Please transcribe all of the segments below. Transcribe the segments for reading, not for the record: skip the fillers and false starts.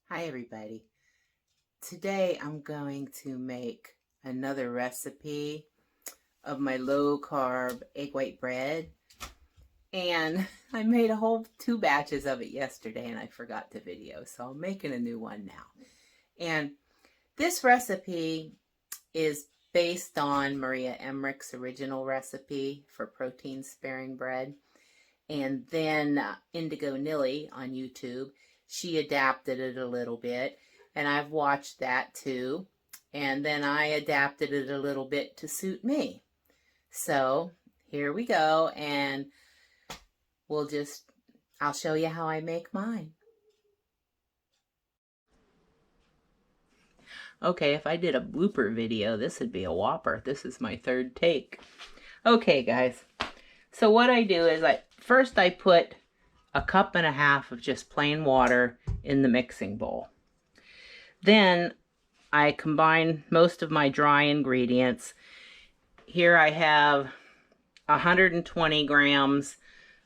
Hi everybody. Today I'm going to make another recipe of my low carb egg white bread, and I made a whole 2 batches of it yesterday and I forgot to video, so I'm making a new one now. And this recipe is based on Maria Emmerich's original recipe for protein sparing bread, and then Indigo Nili on YouTube, she adapted it a little bit, and I've watched that too, and then I adapted it a little bit to suit me. So here we go, and I'll show you how I make mine. Okay, if I did a blooper video, this would be a whopper. This is my 3rd take. Okay guys, so what I do is first I put a 1.5 cups of just plain water in the mixing bowl. Then I combine most of my dry ingredients. Here I have 120 grams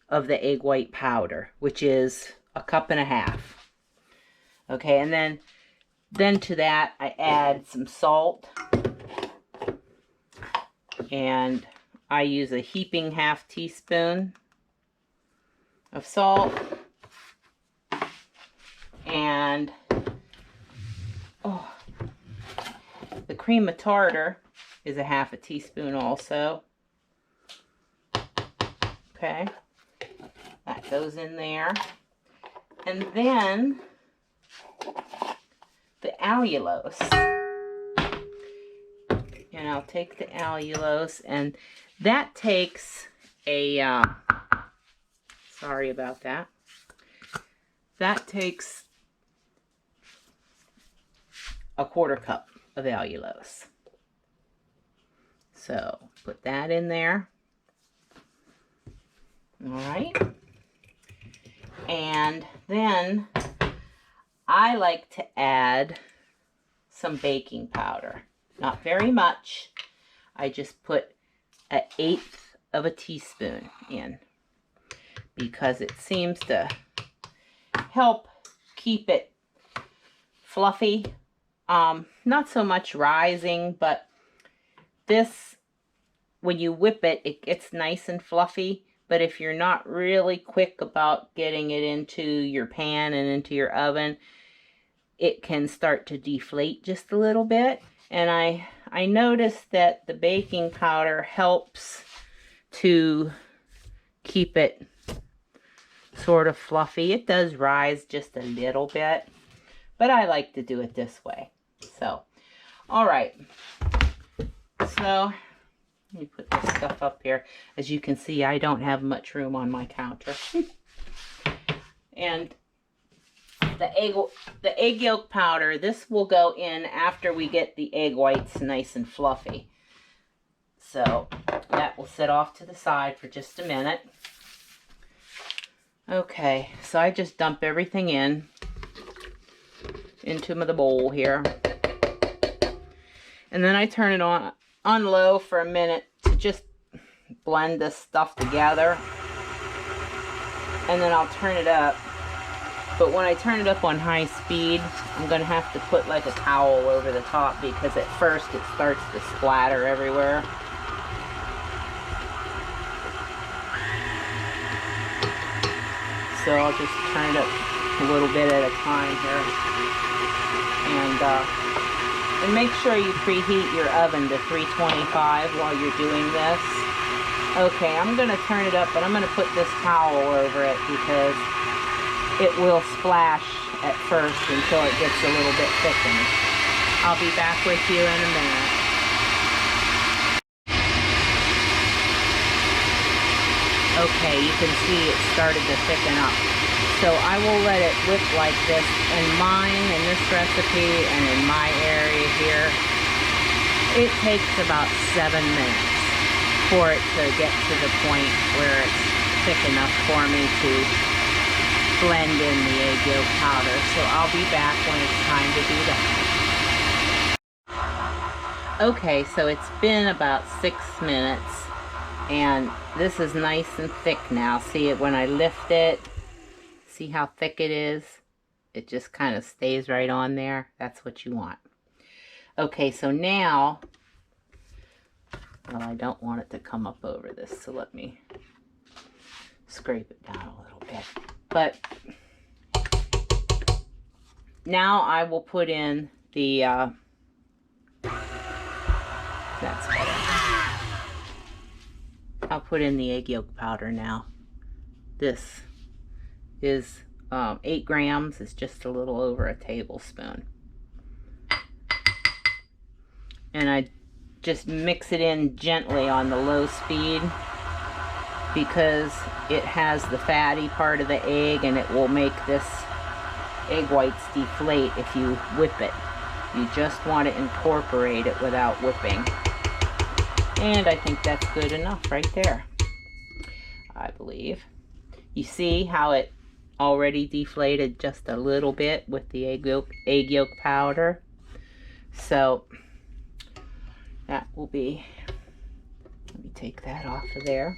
of the egg white powder, which is a 1.5 cups. Okay, and then to that I add some salt, and I use a heaping 1/2 teaspoon of salt, and the cream of tartar is a 1/2 teaspoon also. Okay, that goes in there, and then the allulose, and I'll take the allulose, and that takes a sorry about that. That takes a 1/4 cup of allulose. So put that in there. All right. And then I like to add some baking powder. Not very much. I just put 1/8 teaspoon in, because it seems to help keep it fluffy. Not so much rising, but this, when you whip it, it gets nice and fluffy. But if you're not really quick about getting it into your pan and into your oven, it can start to deflate just a little bit. And I noticed that the baking powder helps to keep it sort of fluffy. It does rise just a little bit, but I like to do it this way. So, all right. So, let me put this stuff up here. As you can see, I don't have much room on my counter. And the egg yolk powder, this will go in after we get the egg whites nice and fluffy. So that will sit off to the side for just a minute. Okay, so I just dump everything into the bowl here. And then I turn it on low for a minute to just blend this stuff together. And then I'll turn it up. But when I turn it up on high speed, I'm going to have to put like a towel over the top, because at first it starts to splatter everywhere. So I'll just turn it up a little bit at a time here. And make sure you preheat your oven to 325 while you're doing this. Okay, I'm going to turn it up, but I'm going to put this towel over it, because it will splash at first until it gets a little bit thickened. I'll be back with you in a minute. Okay, you can see it started to thicken up. So I will let it whip like this. In mine, in this recipe, and in my area here, it takes about 7 minutes for it to get to the point where it's thick enough for me to blend in the egg yolk powder. So I'll be back when it's time to do that. Okay, so it's been about 6 minutes, and this is nice and thick now. See it when I lift it? See how thick it is? it just kind of stays right on there. That's what you want. Okay, so now, well, I don't want it to come up over this, so let me scrape it down a little bit. But now I will put in the, that's better. I'll put in the egg yolk powder now. This is 8 grams. It's just a little over a tablespoon. And I just mix it in gently on the low speed because it has the fatty part of the egg and it will make this egg whites deflate if you whip it. You just want to incorporate it without whipping. And I think that's good enough right there, I believe. You see how it already deflated just a little bit with the egg yolk powder. So that will be, let me take that off of there.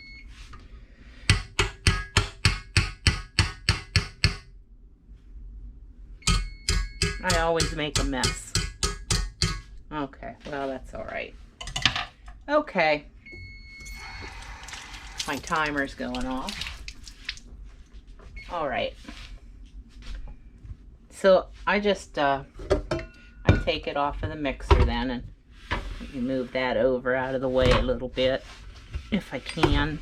I always make a mess. Okay, well, that's all right. Okay, my timer's going off. All right, so I just I take it off of the mixer then, and move that over out of the way a little bit if I can.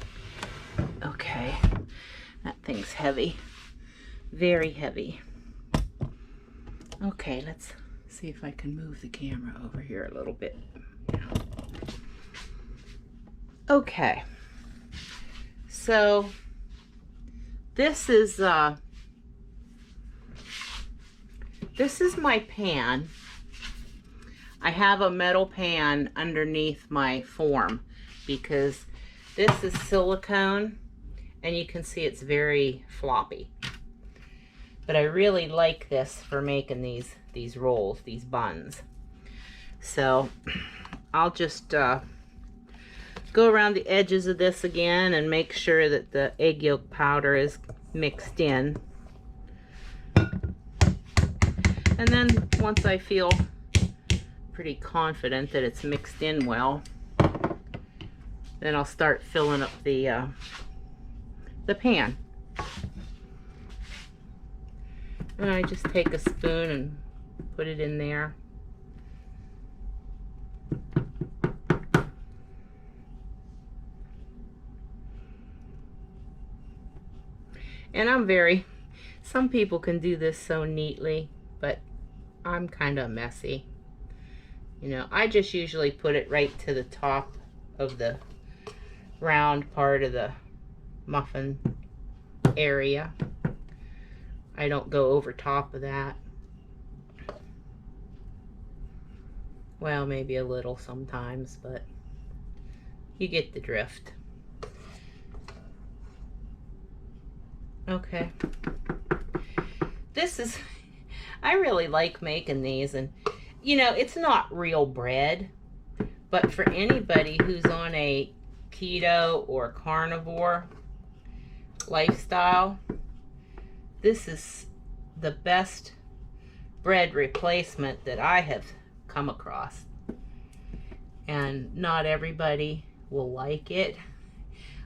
Okay, that thing's heavy, very heavy. Okay, let's see if I can move the camera over here a little bit. Yeah. Okay, so this is my pan. I have a metal pan underneath my form because this is silicone and you can see it's very floppy. But I really like this for making these rolls, these buns. So I'll just go around the edges of this again and make sure that the egg yolk powder is mixed in. And then once I feel pretty confident that it's mixed in well, then I'll start filling up the pan. And I just take a spoon and put it in there. And some people can do this so neatly, but I'm kind of messy. You know, I just usually put it right to the top of the round part of the muffin area. I don't go over top of that. Well, maybe a little sometimes, but you get the drift. Okay. I really like making these, and you know, it's not real bread, but for anybody who's on a keto or carnivore lifestyle, this is the best bread replacement that I have come across. And not everybody will like it.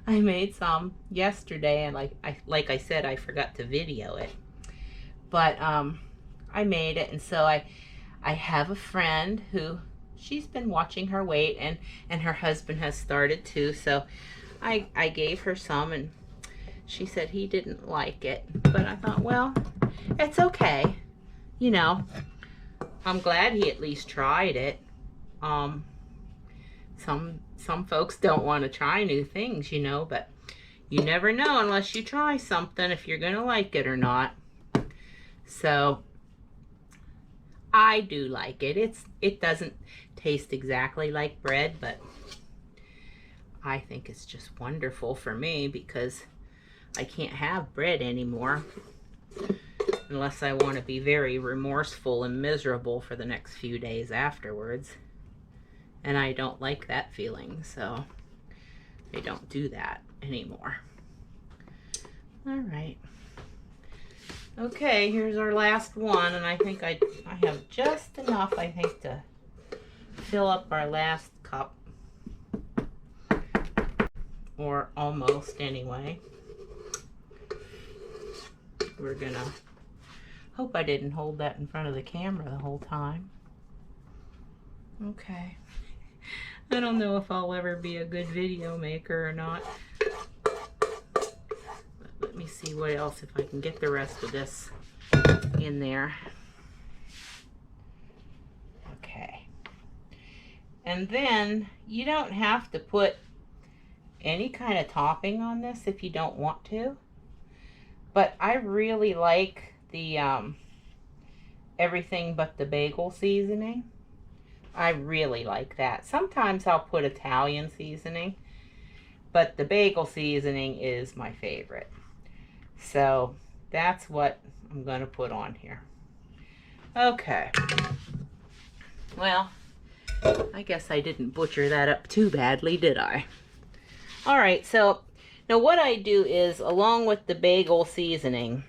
I made some yesterday, and like I said, I forgot to video it. But I made it, and so I have a friend who, she's been watching her weight, and her husband has started too. So I gave her some, and she said he didn't like it. But I thought, well, it's okay. You know, I'm glad he at least tried it. Some folks don't want to try new things, you know, but you never know unless you try something if you're going to like it or not. So I do like it. It doesn't taste exactly like bread, but I think it's just wonderful for me because I can't have bread anymore unless I want to be very remorseful and miserable for the next few days afterwards. And I don't like that feeling, so I don't do that anymore. All right. Okay, here's our last one, and I think I have just enough, I think, to fill up our last cup. Or almost, anyway. We're gonna... Hope I didn't hold that in front of the camera the whole time. Okay. I don't know if I'll ever be a good video maker or not. But let me see what else, if I can get the rest of this in there. Okay. And then you don't have to put any kind of topping on this if you don't want to. But I really like the everything but the bagel seasoning. I really like that. Sometimes I'll put Italian seasoning, but the bagel seasoning is my favorite. So that's what I'm going to put on here. Okay. Well, I guess I didn't butcher that up too badly, did I? All right, so now what I do is, along with the bagel seasoning,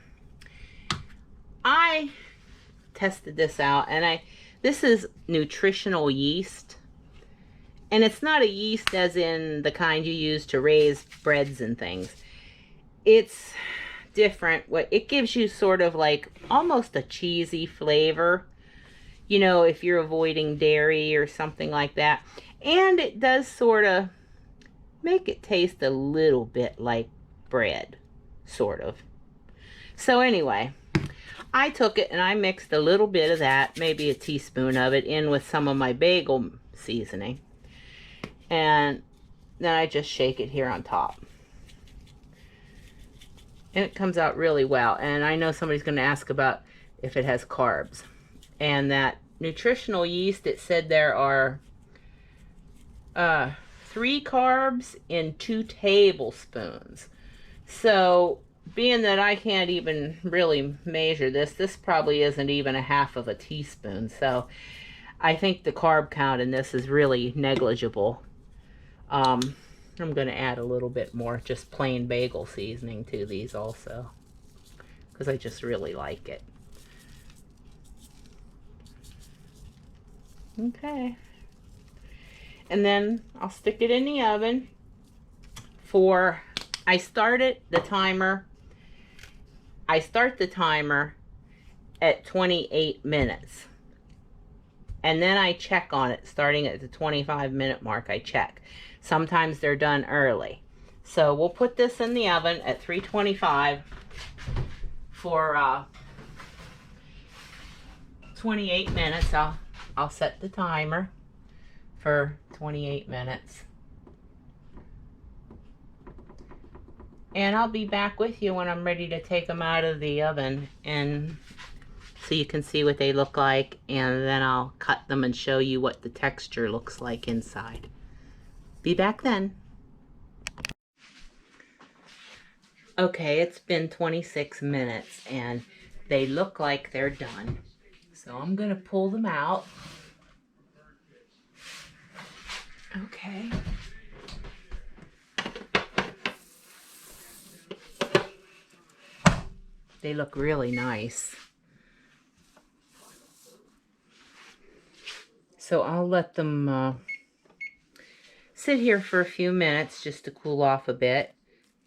I tested this out, and this is nutritional yeast. And it's not a yeast as in the kind you use to raise breads and things. It's different. It gives you sort of like almost a cheesy flavor, you know, if you're avoiding dairy or something like that. And it does sort of make it taste a little bit like bread, sort of. So anyway, I took it and I mixed a little bit of that, maybe a teaspoon of it, in with some of my bagel seasoning. And then I just shake it here on top. And it comes out really well. And I know somebody's going to ask about if it has carbs. And that nutritional yeast, it said there are 3 carbs in 2 tablespoons. So being that I can't even really measure this probably isn't even a half of a teaspoon. So I think the carb count in this is really negligible. I'm going to add a little bit more just plain bagel seasoning to these also, because I just really like it. Okay. And then I'll stick it in the oven for, I start the timer at 28 minutes. And then I check on it, starting at the 25-minute mark, I check. Sometimes they're done early. So we'll put this in the oven at 325 for 28 minutes. I'll set the timer for 28 minutes. And I'll be back with you when I'm ready to take them out of the oven, and so you can see what they look like, and then I'll cut them and show you what the texture looks like inside. Be back then. Okay, it's been 26 minutes and they look like they're done. So I'm gonna pull them out. Okay. They look really nice. So I'll let them sit here for a few minutes just to cool off a bit.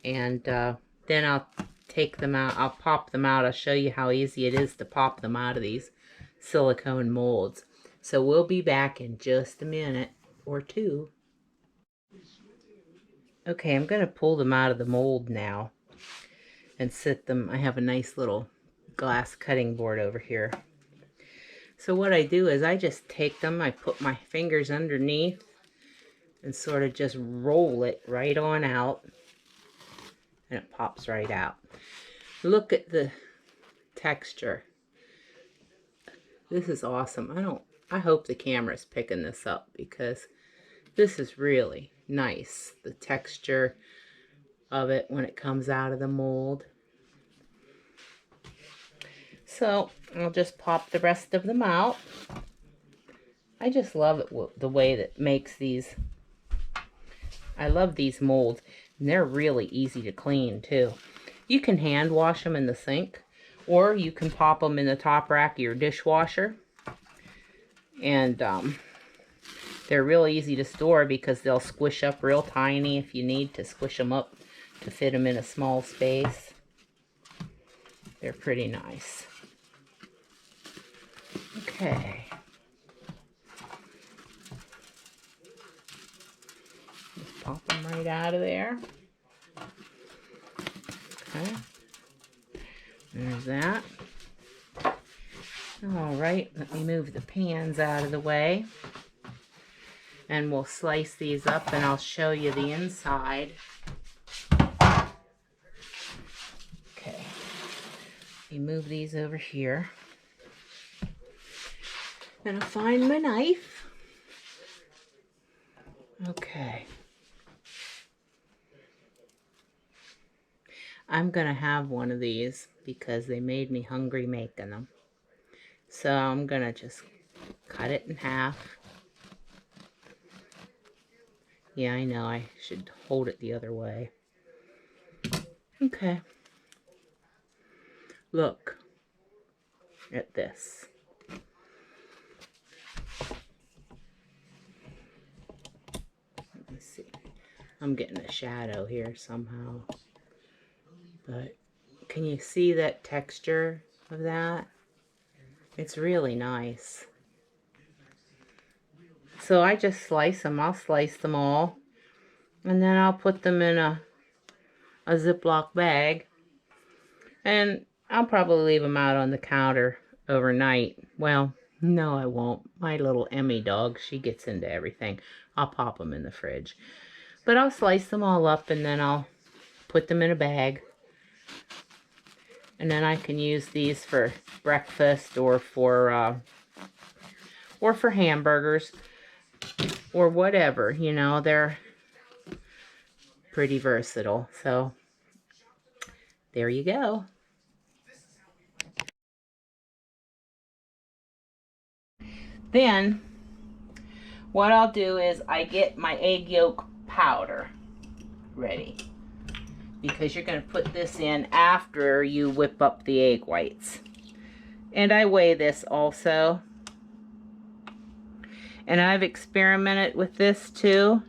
And then I'll take them out. I'll pop them out. I'll show you how easy it is to pop them out of these silicone molds. So we'll be back in just a minute or two. Okay, I'm going to pull them out of the mold now and sit them. I have a nice little glass cutting board over here. So what I do is I just take them, I put my fingers underneath and sort of just roll it right on out, and it pops right out. Look at the texture. This is awesome. I hope the camera's picking this up, because this is really nice, the texture of it when it comes out of the mold. So I'll just pop the rest of them out. I just love it, the way that makes these. I love these molds, and they're really easy to clean too. You can hand wash them in the sink, Or you can pop them in the top rack of your dishwasher. And they're real easy to store because they'll squish up real tiny if you need to squish them up to fit them in a small space. They're pretty nice. Okay. Just pop them right out of there. Okay. There's that. All right, let me move the pans out of the way. And we'll slice these up and I'll show you the inside. Okay. Let me move these over here. Gonna find my knife. Okay. I'm gonna have one of these because they made me hungry making them. So I'm gonna just cut it in half. Yeah, I know, I should hold it the other way. Okay. Look at this. Let me see. I'm getting a shadow here somehow. But can you see that texture of that? It's really nice. So I just slice them. I'll slice them all. And then I'll put them in a Ziploc bag. And I'll probably leave them out on the counter overnight. Well, no, I won't. My little Emmy dog, she gets into everything. I'll pop them in the fridge. But I'll slice them all up and then I'll put them in a bag. And then I can use these for breakfast or for hamburgers or whatever. You know, they're pretty versatile. So there you go. Then what I'll do is I get my egg yolk powder ready. Because you're going to put this in after you whip up the egg whites. And I weigh this also. And I've experimented with this too.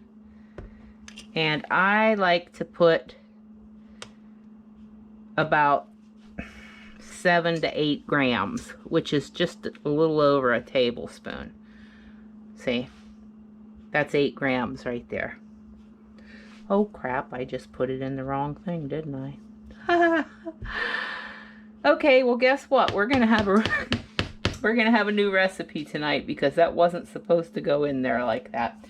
And I like to put about 7 to 8 grams, which is just a little over a tablespoon. See? That's 8 grams right there. Oh crap, I just put it in the wrong thing, didn't I? Okay, well guess what? We're gonna have a new recipe tonight because that wasn't supposed to go in there like that.